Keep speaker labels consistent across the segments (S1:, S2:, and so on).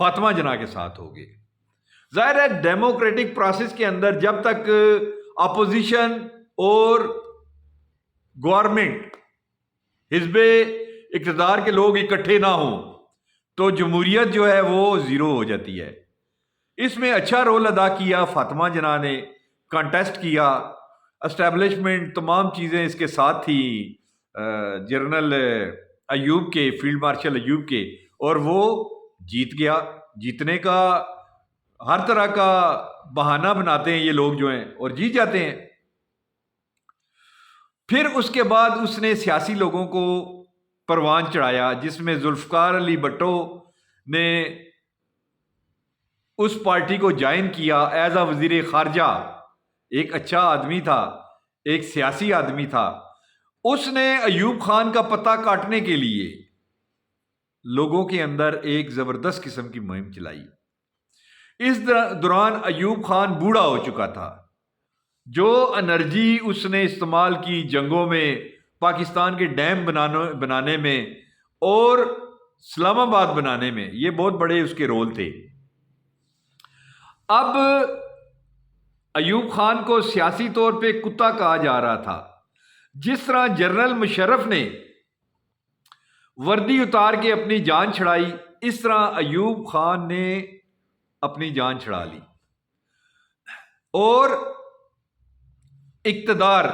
S1: فاطمہ جناح کے ساتھ ہو گئے۔ ظاہر ہے ڈیموکریٹک پروسیس کے اندر جب تک اپوزیشن اور گورنمنٹ حزب اقتدار کے لوگ اکٹھے نہ ہوں تو جمہوریت جو ہے وہ زیرو ہو جاتی ہے۔ اس میں اچھا رول ادا کیا فاطمہ جناح نے، کانٹیسٹ کیا، اسٹیبلشمنٹ تمام چیزیں اس کے ساتھ تھی جنرل ایوب کے، فیلڈ مارشل ایوب کے، اور وہ جیت گیا۔ جیتنے کا ہر طرح کا بہانہ بناتے ہیں یہ لوگ جو ہیں اور جیت جاتے ہیں۔ پھر اس کے بعد اس نے سیاسی لوگوں کو پروان چڑھایا، جس میں ذوالفقار علی بھٹو نے اس پارٹی کو جوائن کیا ایز اے وزیر خارجہ۔ ایک اچھا آدمی تھا، ایک سیاسی آدمی تھا۔ اس نے ایوب خان کا پتہ کاٹنے کے لیے لوگوں کے اندر ایک زبردست قسم کی مہم چلائی۔ اس دوران ایوب خان بوڑھا ہو چکا تھا۔ جو انرجی اس نے استعمال کی جنگوں میں، پاکستان کے ڈیم بنانے میں اور اسلام آباد بنانے میں، یہ بہت بڑے اس کے رول تھے۔ اب ایوب خان کو سیاسی طور پہ کتا کہا جا رہا تھا۔ جس طرح جنرل مشرف نے وردی اتار کے اپنی جان چھڑائی، اس طرح ایوب خان نے اپنی جان چھڑا لی اور اقتدار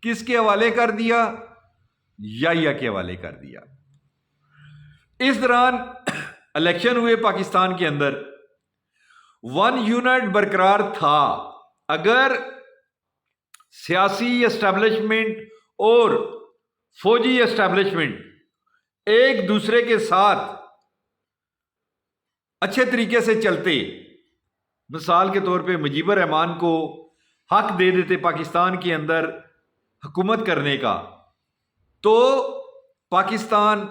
S1: کس کے حوالے کر دیا؟ یحییٰ کے حوالے کر دیا۔ اس دوران الیکشن ہوئے پاکستان کے اندر، ون یونٹ برقرار تھا۔ اگر سیاسی اسٹیبلشمنٹ اور فوجی اسٹیبلشمنٹ ایک دوسرے کے ساتھ اچھے طریقے سے چلتے، مثال کے طور پہ مجیبر رحمان کو حق دے دیتے پاکستان کے اندر حکومت کرنے کا، تو پاکستان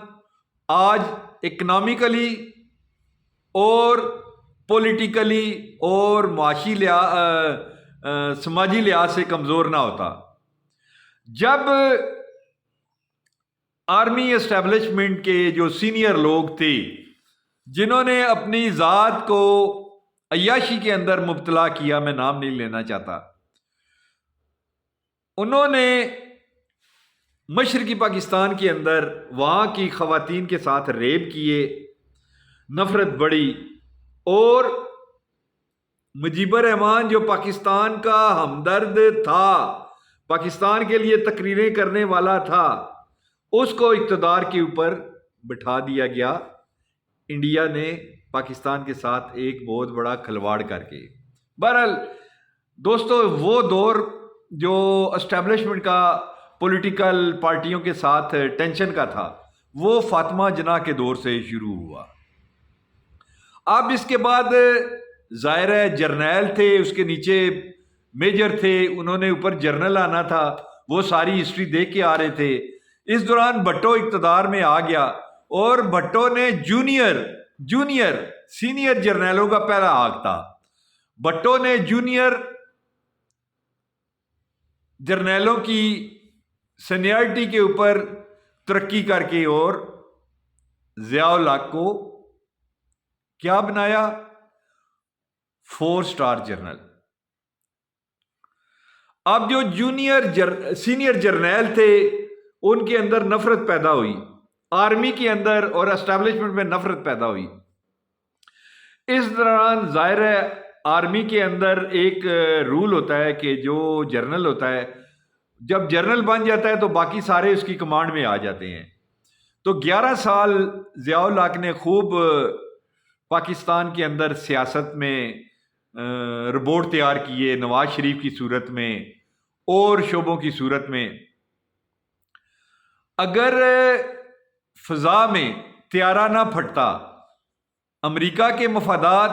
S1: آج اکنامکلی اور پولیٹیکلی اور معاشی سماجی لحاظ سے کمزور نہ ہوتا۔ جب آرمی اسٹیبلشمنٹ کے جو سینئر لوگ تھے، جنہوں نے اپنی ذات کو عیاشی کے اندر مبتلا کیا، میں نام نہیں لینا چاہتا، انہوں نے مشرقی پاکستان کے اندر وہاں کی خواتین کے ساتھ ریپ کیے، نفرت بڑھی، اور مجیبر رحمان جو پاکستان کا ہمدرد تھا، پاکستان کے لیے تقریریں کرنے والا تھا، اس کو اقتدار کے اوپر بٹھا دیا گیا انڈیا نے پاکستان کے ساتھ ایک بہت بڑا کھلواڑ کر کے۔ بہرحال دوستو، وہ دور جو اسٹیبلشمنٹ کا پولیٹیکل پارٹیوں کے ساتھ ٹینشن کا تھا، وہ فاطمہ جناح کے دور سے شروع ہوا۔ اب اس کے بعد ظاہر ہے جرنیل تھے، اس کے نیچے میجر تھے، انہوں نے اوپر جرنل آنا تھا، وہ ساری ہسٹری دیکھ کے آ رہے تھے۔ اس دوران بھٹو اقتدار میں آ گیا اور بھٹو نے جونیئر سینئر جرنیلوں کا پہلا حق تھا۔ بھٹو نے جونیئر جرنیلوں کی سینیئرٹی کے اوپر ترقی کر کے اور ضیاء الحق کو کیا بنایا؟ 4 اسٹار جنرل۔ اب جو سینئر جرنیل تھے، ان کے اندر نفرت پیدا ہوئی، آرمی کے اندر اور اسٹیبلشمنٹ میں نفرت پیدا ہوئی۔ اس دوران ظاہر ہے آرمی کے اندر ایک رول ہوتا ہے کہ جو جرنل ہوتا ہے، جب جرنل بن جاتا ہے تو باقی سارے اس کی کمانڈ میں آ جاتے ہیں۔ تو 11 سال ضیاء الحق نے خوب پاکستان کے اندر سیاست میں رپورٹ تیار کیے، نواز شریف کی صورت میں اور شعبوں کی صورت میں۔ اگر فضا میں طیارہ نہ پھٹتا، امریکہ کے مفادات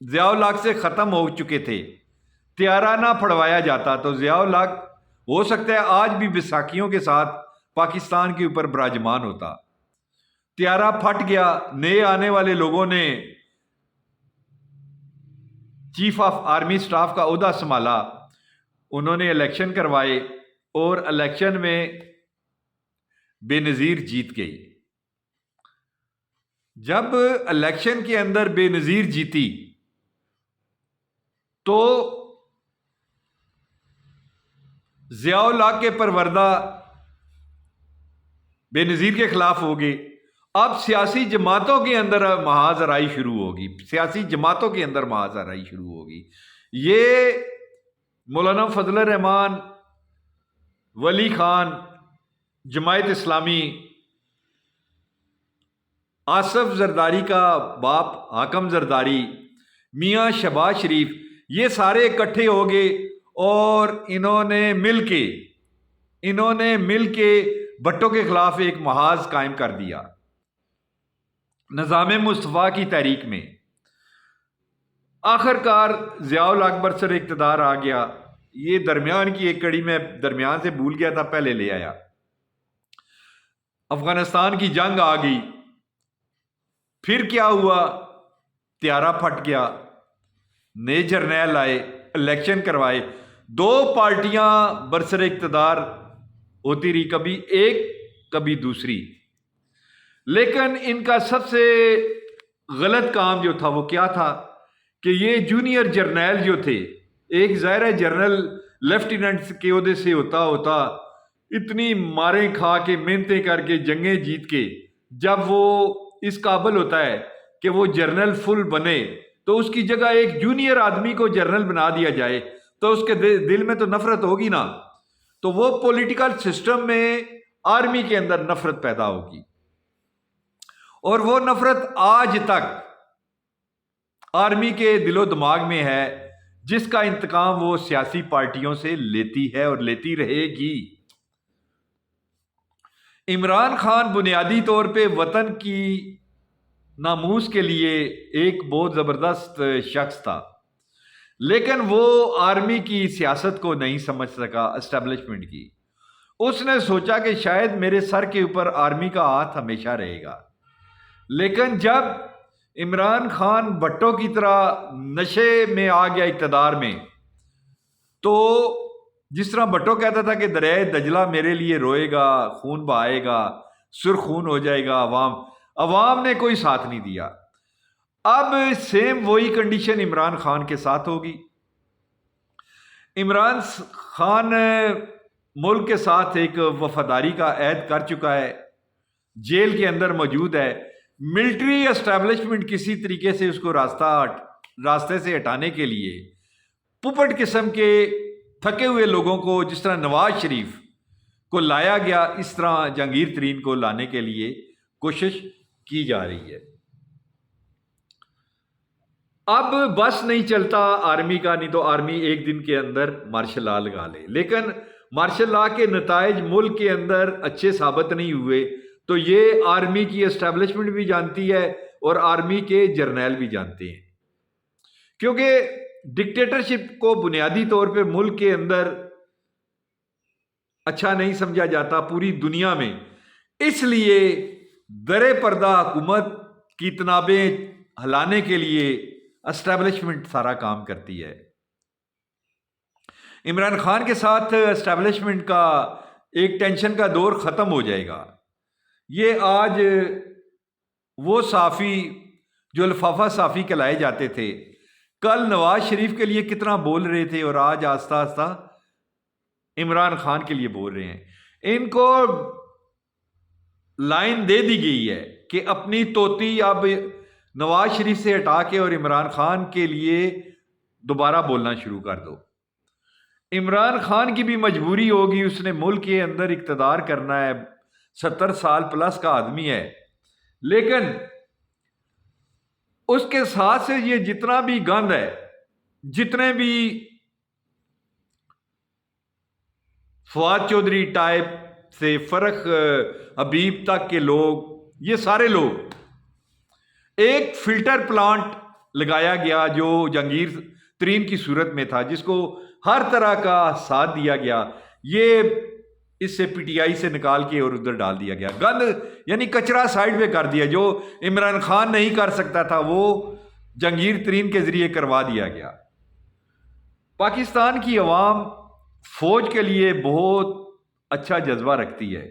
S1: ضیاء الحق سے ختم ہو چکے تھے، طیارہ نہ پھڑوایا جاتا تو ضیاء الحق ہو سکتا ہے آج بھی بیساکھیوں کے ساتھ پاکستان کے اوپر براجمان ہوتا۔ طیارہ پھٹ گیا، نئے آنے والے لوگوں نے چیف آف آرمی سٹاف کا عہدہ سنبھالا، انہوں نے الیکشن کروائے اور الیکشن میں بے نظیر جیت گئی۔ جب الیکشن کے اندر بے نظیر جیتی تو ضیاء الحق کے پروردہ بے نظیر کے خلاف ہوگی. اب سیاسی جماعتوں کے اندر محاذ آرائی شروع ہوگی، سیاسی جماعتوں کے اندر محاذ آرائی شروع ہوگی. یہ مولانا فضل الرحمان، ولی خان، جماعت اسلامی، آصف زرداری کا باپ حاکم زرداری، میاں شہباز شریف، یہ سارے اکٹھے ہو گئے اور انہوں نے مل کے بھٹو کے خلاف ایک محاذ قائم کر دیا نظام مصطفیٰ کی تحریک میں. آخر کار ضیاء الحق برسر اقتدار آ گیا. یہ درمیان کی ایک کڑی میں درمیان سے بھول گیا تھا، پہلے لے آیا. افغانستان کی جنگ آ گئی. پھر کیا ہوا؟ تیارہ پھٹ گیا. نئے جرنیل آئے، الیکشن کروائے. دو پارٹیاں برسر اقتدار ہوتی رہی، کبھی ایک کبھی دوسری. لیکن ان کا سب سے غلط کام جو تھا وہ کیا تھا کہ یہ جونیئر جرنیل جو تھے، ایک ظاہر جنرل لیفٹیننٹ کے عہدے سے ہوتا اتنی ماریں کھا کے محنتیں کر کے جنگیں جیت کے جب وہ اس قابل ہوتا ہے کہ وہ جرنل فل بنے تو اس کی جگہ ایک جونیئر آدمی کو جرنل بنا دیا جائے تو اس کے دل میں تو نفرت ہوگی نا. تو وہ پولیٹیکل سسٹم میں آرمی کے اندر نفرت پیدا ہوگی، اور وہ نفرت آج تک آرمی کے دل و دماغ میں ہے، جس کا انتقام وہ سیاسی پارٹیوں سے لیتی ہے اور لیتی رہے گی. عمران خان بنیادی طور پہ وطن کی ناموس کے لیے ایک بہت زبردست شخص تھا، لیکن وہ آرمی کی سیاست کو نہیں سمجھ سکا، اسٹیبلشمنٹ کی. اس نے سوچا کہ شاید میرے سر کے اوپر آرمی کا ہاتھ ہمیشہ رہے گا. لیکن جب عمران خان بھٹو کی طرح نشے میں آ گیا اقتدار میں، تو جس طرح بھٹو کہتا تھا کہ دریائے دجلہ میرے لیے روئے گا، خون بہائے گا، سرخ خون ہو جائے گا، عوام نے کوئی ساتھ نہیں دیا. اب سیم وہی کنڈیشن عمران خان کے ساتھ ہوگی. عمران خان ملک کے ساتھ ایک وفاداری کا عہد کر چکا ہے، جیل کے اندر موجود ہے. ملٹری اسٹیبلشمنٹ کسی طریقے سے اس کو راستے سے ہٹانے کے لیے پپٹ قسم کے تھکے ہوئے لوگوں کو، جس طرح نواز شریف کو لایا گیا، اس طرح جہانگیر ترین کو لانے کے لیے کوشش کی جا رہی ہے. اب بس نہیں چلتا آرمی کا، نہیں تو آرمی ایک دن کے اندر مارشل لاء لگا لے. لیکن مارشل لاء کے نتائج ملک کے اندر اچھے ثابت نہیں ہوئے، تو یہ آرمی کی اسٹیبلشمنٹ بھی جانتی ہے اور آرمی کے جرنیل بھی جانتے ہیں، کیونکہ ڈکٹیٹرشپ کو بنیادی طور پہ ملک کے اندر اچھا نہیں سمجھا جاتا پوری دنیا میں. اس لیے در پردہ حکومت کی تنابیں ہلانے کے لیے اسٹیبلشمنٹ سارا کام کرتی ہے. عمران خان کے ساتھ اسٹیبلشمنٹ کا ایک ٹینشن کا دور ختم ہو جائے گا. یہ آج وہ صحافی جو لفافہ صحافی کہلائے جاتے تھے، کل نواز شریف کے لیے کتنا بول رہے تھے اور آج آہستہ آہستہ عمران خان کے لیے بول رہے ہیں. ان کو لائن دے دی گئی ہے کہ اپنی توتی اب نواز شریف سے ہٹا کے اور عمران خان کے لیے دوبارہ بولنا شروع کر دو. عمران خان کی بھی مجبوری ہوگی، اس نے ملک کے اندر اقتدار کرنا ہے، 70 سال پلس کا آدمی ہے. لیکن اس کے ساتھ سے یہ جتنا بھی گند ہے، جتنے بھی فواد چودھری ٹائپ سے فرق حبیب تک کے لوگ، یہ سارے لوگ، ایک فلٹر پلانٹ لگایا گیا جو جہانگیر ترین کی صورت میں تھا، جس کو ہر طرح کا ساتھ دیا گیا. یہ اس سے پی ٹی آئی سے نکال کے اور ادھر ڈال دیا گیا. گند یعنی کچرا سائڈ پہ کر دیا. جو عمران خان نہیں کر سکتا تھا وہ جہانگیر ترین کے ذریعے کروا دیا گیا. پاکستان کی عوام فوج کے لیے بہت اچھا جذبہ رکھتی ہے.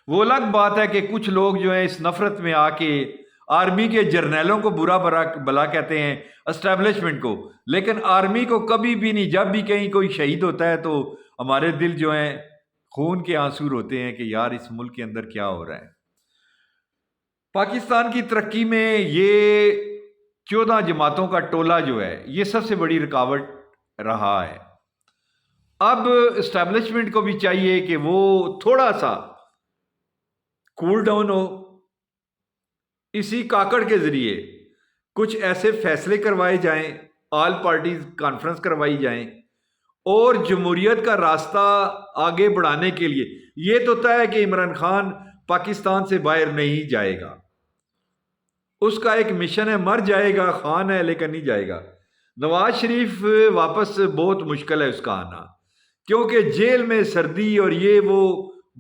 S1: وہ الگ بات ہے کہ کچھ لوگ جو ہیں اس نفرت میں آ کے آرمی کے جرنیلوں کو برا بلا کہتے ہیں، اسٹیبلشمنٹ کو، لیکن آرمی کو کبھی بھی نہیں. جب بھی کہیں کوئی شہید ہوتا ہے تو ہمارے دل جو ہیں خون کے آنسو ہوتے ہیں کہ یار اس ملک کے اندر کیا ہو رہا ہے. پاکستان کی ترقی میں یہ 14 جماعتوں کا ٹولہ جو ہے یہ سب سے بڑی رکاوٹ رہا ہے. اب اسٹیبلشمنٹ کو بھی چاہیے کہ وہ تھوڑا سا کول ڈاؤن ہو، اسی کاکڑ کے ذریعے کچھ ایسے فیصلے کروائے جائیں، آل پارٹیز کانفرنس کروائی جائیں، اور جمہوریت کا راستہ آگے بڑھانے کے لیے یہ تو طے ہے کہ عمران خان پاکستان سے باہر نہیں جائے گا. اس کا ایک مشن ہے، مر جائے گا، خان ہے لیکن نہیں جائے گا. نواز شریف واپس بہت مشکل ہے اس کا آنا، کیونکہ جیل میں سردی اور یہ وہ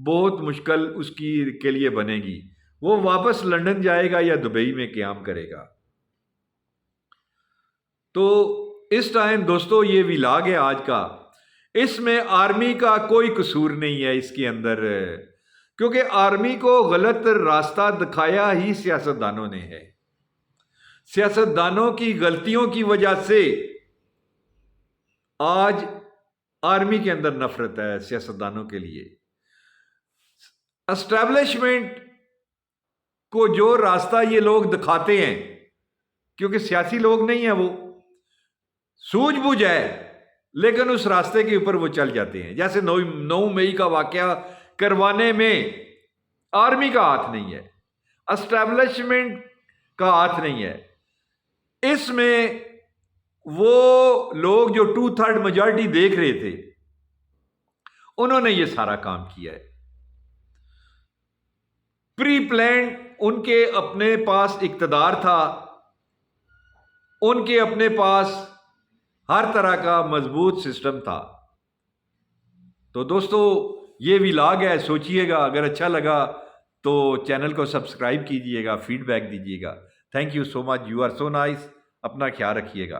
S1: بہت مشکل اس کے لیے بنے گی. وہ واپس لندن جائے گا یا دبئی میں قیام کرے گا. تو اس ٹائم دوستو یہ ولاگ ہے آج کا، اس میں آرمی کا کوئی قصور نہیں ہے اس کے اندر، کیونکہ آرمی کو غلط راستہ دکھایا ہی سیاستدانوں نے ہے. سیاستدانوں کی غلطیوں کی وجہ سے آج آرمی کے اندر نفرت ہے سیاستدانوں کے لیے. اسٹیبلشمنٹ کو جو راستہ یہ لوگ دکھاتے ہیں، کیونکہ سیاسی لوگ نہیں ہیں، وہ سوجھ بوجھ ہے، لیکن اس راستے کے اوپر وہ چل جاتے ہیں. جیسے 9 مئی کا واقعہ کروانے میں آرمی کا ہاتھ نہیں ہے، اسٹیبلشمنٹ کا ہاتھ نہیں ہے. اس میں وہ لوگ جو 2/3 میجارٹی دیکھ رہے تھے انہوں نے یہ سارا کام کیا ہے. پری پلانڈ، ان کے اپنے پاس اقتدار تھا، ان کے اپنے پاس ہر طرح کا مضبوط سسٹم تھا. تو دوستو یہ ولاگ ہے، سوچئے گا، اگر اچھا لگا تو چینل کو سبسکرائب کیجئے گا، فیڈ بیک دیجئے گا. Thank you so much, you are so nice. اپنا خیال رکھیے گا.